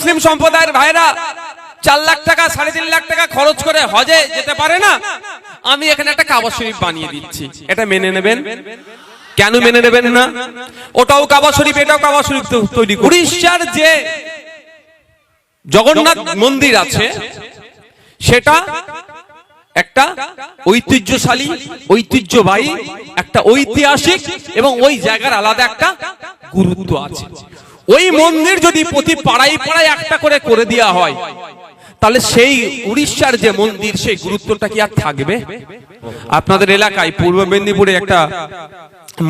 মুসলিম সম্প্রদায়ের ভাইরা 4 লাখ টাকা 3.5 লাখ টাকা খরচ করে হজে যেতে পারে না, আমি এখানে একটা কাবা শরীফ বানিয়ে দিচ্ছি, এটা মেনে নেবেন? কেন মেনে নেবেন না? ওটাও কাবা শরীফ, এটাও কাবা শরীফ তৈরি। উড়িষ্যার যে জগন্নাথ মন্দির আছে সেটা একটা ঐতিহ্যশালী, ঐতিহ্যবাহী, একটা ঐতিহাসিক এবং ওই জায়গার আলাদা একটা গুরুত্ব আছে। ওই মন্দির যদি প্রতি পাড়ায় পাড়ায় একটা করে দেওয়া হয়, তাহলে সেই উড়িষ্যার যে মন্দির সেই গুরুত্বটা কি আর থাকবে? আপনাদের এলাকায় পূর্ব মেদিনীপুরে একটা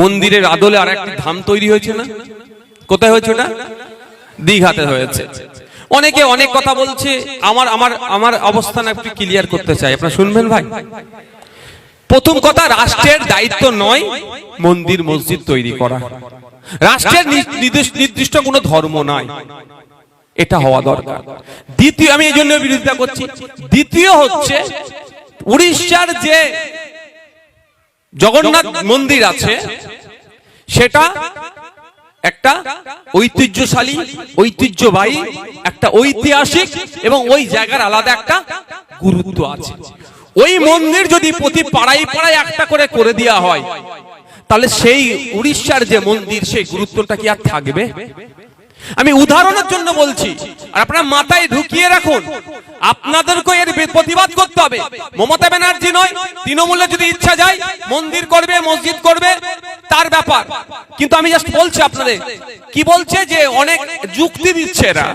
মন্দিরের আদলে আর একটা ধাম তৈরি হয়েছে না? কোথায় হয়েছে ওটা? দীঘাতে হয়েছে। অনেকে অনেক কথা বলছে, আমার অবস্থান একটু ক্লিয়ার করতে চাই, আপনারা শুনবেন ভাই। প্রথম কথা, রাষ্ট্রের দায়িত্ব নয় মন্দির মসজিদ তৈরি করা, রাষ্ট্রের নির্দিষ্ট কোনো ধর্ম নয়, এটা হওয়া দরকার। দ্বিতীয়, আমি এই জন্য বিরোধিতা করছি, দ্বিতীয় হচ্ছে উড়িষ্যার যে জগন্নাথ মন্দির আছে সেটা একটা ঐতিহ্যশালী, ঐতিহ্যবাহী, একটা ঐতিহাসিক এবং ওই জায়গার আলাদা একটা গুরুত্ব আছে। ওই মন্দির যদি প্রতি পাড়ায় পাড়ায় একটা করে দেওয়া হয়, তাহলে সেই উড়িষ্যার যে মন্দির সেই গুরুত্বটা কি আর থাকবে? আমি উদাহরণের জন্য বলছি, আর আপনারা মাথায় ঢুকিয়ে রাখুন, আপনাদেরকে এর প্রতিবাদ করতে হবে। মমতা ব্যানার্জি নয়, তৃণমূলে যদি ইচ্ছা যায় মন্দির করবে, মসজিদ করবে, তার ব্যাপার। কিন্তু আমি জাস্ট বলছি আপনাদের, কি বলছে যে অনেক যুক্তি দিচ্ছে এরা,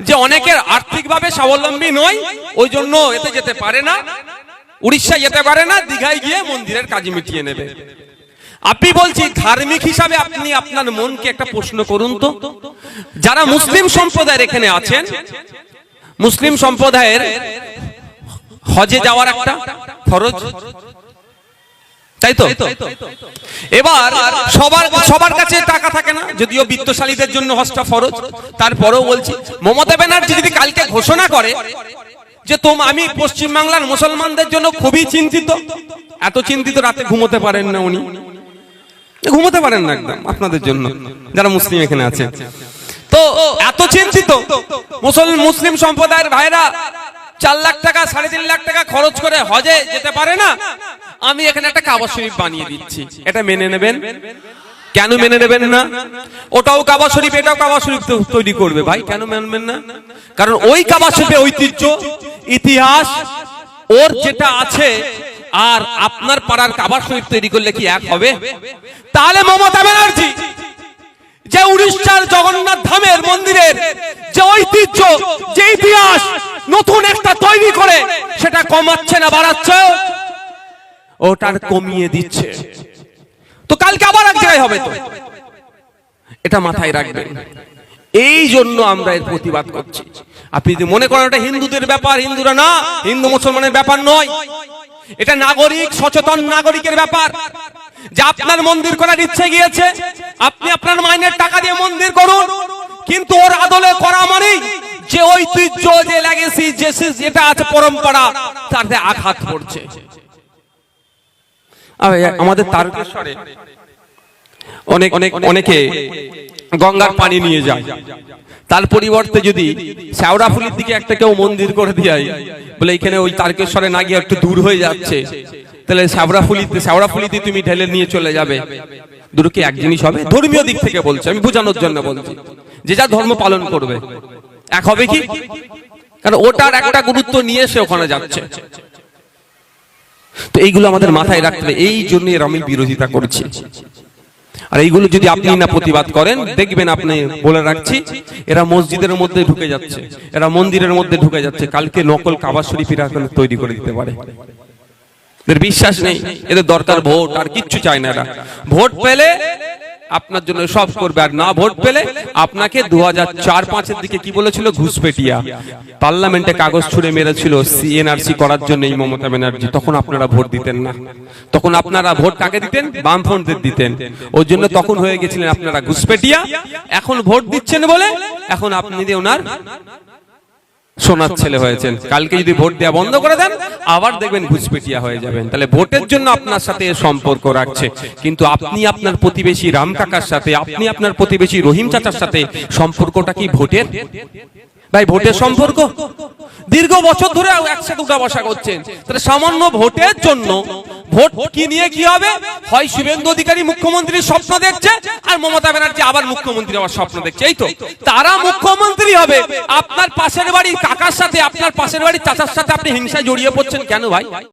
যে অনেকের আর্থিকভাবে স্বাবলম্বী নয়, ওই জন্য এতে যেতে পারে না, উড়িষ্যা যেতে পারে না, দীঘায় গিয়ে মন্দিরের কাজ মিটিয়ে নেবে। আপনি বলছি ধার্মিক হিসাবে আপনি আপনার মনকে একটা প্রশ্ন করুন তো, যারা মুসলিম সম্প্রদায়ের এখানে আছেন, মুসলিম সম্প্রদায়ের হজে যাওয়ার একটা ফরজ, তাই তো? এবার সবার কাছে টাকা থাকে না, যদিও বিত্তশালীদের জন্য হজটা ফরজ। তারপরেও বলছি, মমতা ব্যানার্জি যদি কালকে ঘোষণা করে যে আমি পশ্চিমবাংলার মুসলমানদের জন্য খুবই চিন্তিত, এত চিন্তিত রাতে ঘুমোতে পারেন না, উনি ঘুমোতে পারেন না একদম আপনাদের জন্য যারা মুসলিম এখানে আছে, তো এত চিন্তিত মুসলিম সম্প্রদায়ের ভাইরা 4 লাখ টাকা 3.5 লাখ টাকা খরচ করে হজে যেতে পারে না, আমি এখানে একটা কাবা শরীফ বানিয়ে দিচ্ছি, এটা মেনে নেবেন? কেন মেনে নেবেন না? ওটাও কাবা শরীফ, এটাও কাবা শরীফ তৈরি করবে। ভাই কেন মানবেন না? কারণ ওই কাবা শরীফে ঐতিহ্য, ইতিহাস ওর যেটা আছে, আর আপনার পাড়ার কাবা শরীফ তৈরি করলে কি এক হবে? তাহলে মমতা ব্যানার্জি যে উড়িষ্যার জগন্নাথ ধামের মন্দিরের যে ঐতিহ্য, যে ইতিহাস নতুন একটা তৈরি করে, সেটা কমাচ্ছে না বাড়াচ্ছে? ওটার কমিয়ে দিচ্ছে। তো কালকে আবার এক জায়গায় হবে, তো এটা মাথায় রাখবেন। এই জন্য আমরা এর প্রতিবাদ করছি। আপনি যদি মনে করেন এটা হিন্দুদের ব্যাপার, হিন্দুরা না, হিন্দু মুসলমানের ব্যাপার নয়, এটা নাগরিক, সচেতন নাগরিকের ব্যাপার। যে আপনার মন্দির করার ইচ্ছে গিয়েছে, আপনি আপনার মাইনের টাকা দিয়ে মন্দির করুন, কিন্তু ওর আদলে করা মানেই যে ঐতিহ্য, যে লেগেসি, যেটা আছে পরম্পরা, তাতে আঘাত পড়ছে। আমাদের তারকেশ্বরে অনেকে গঙ্গার পানি নিয়ে যায়, তার পরিবর্তে যদি শেওড়াফুলির দিকে একটা কেউ মন্দির করে দেয়, বলে এখানে ওই তারকেশ্বরে না গিয়ে একটু দূর হয়ে যাচ্ছে, তাহলে শেওড়াফুলিতে তুমি ঢেলে নিয়ে চলে যাবে, দুটো কি এক জিনিস হবে? ধর্মীয় দিক থেকে বলছে, আমি বোঝানোর জন্য বলছি, যে যা ধর্ম পালন করবে এক হবে কি? কারণ ওটার একটা গুরুত্ব নিয়ে সে ওখানে যাচ্ছে। তো এইগুলো আমাদের মাথায় রাখতে হবে, এই জন্য আমি বিরোধিতা করছি। আর এইগুলো যদি আপনি না প্রতিবাদ করেন, দেখবেন, আপনি বলে রাখছি, এরা মসজিদের মধ্যে ঢুকে যাচ্ছে, এরা মন্দিরের মধ্যে ঢুকে যাচ্ছে, কালকে নকল কাবা শরীফ এরা তৈরি করে দিতে পারে। এদের বিশ্বাস নেই, এদের দরকার ভোট, আর কিচ্ছু চায় না এরা। ভোট পেলে আপনার জন্য সব করবে, আর না ভোট পেলে আপনাকে 2004-05 দিকে কি বলেছিল, ঘুষপেটিয়া, পার্লামেন্টে কাগজ ছুঁড়ে মেরেছিল সিএনআরসি করার জন্য এই মমতা ব্যানার্জি। তখন আপনারা ভোট দিতেন না, তখন আপনারা ভোট কাকে দিতেন? বামফ্রন্টদের দিতেন। ওই জন্য তখন হয়ে গেছিলেন আপনারা ঘুষপেটিয়া। এখন ভোট দিচ্ছেন বলে এখন আপনি ওনার সোনার ছেলে হয়েছেন, কালকে যদি ভোট দেওয়া বন্ধ করে দেন আবার দেখবেন ঘুষপেটিয়া হয়ে যাবেন। তাহলে ভোটের জন্য আপনার সাথে সম্পর্ক রাখছে, কিন্তু আপনি আপনার প্রতিবেশী রাম কাকার সাথে, আপনি আপনার প্রতিবেশী রহিম চাচার সাথে সম্পর্কটা কি ভোটের? ভাই ভোটের সম্পর্ক দীর্ঘ বছর ধরে একসাথে উঠা বসা করছেন, তাহলে সামান্য ভোটের জন্য ভোট কি নিয়ে কি হবে? হয় শুভেন্দু অধিকারী মুখ্যমন্ত্রীর স্বপ্ন দেখছে, আর মমতা ব্যানার্জি আবার মুখ্যমন্ত্রী হওয়ার স্বপ্ন দেখছে। এই তো তারা মুখ্যমন্ত্রী হবে, আপনার পাশের বাড়ির কাকার সাথে, আপনার পাশের বাড়ির চাচার সাথে আপনি হিংসায় জড়িয়ে পড়ছেন কেন ভাই?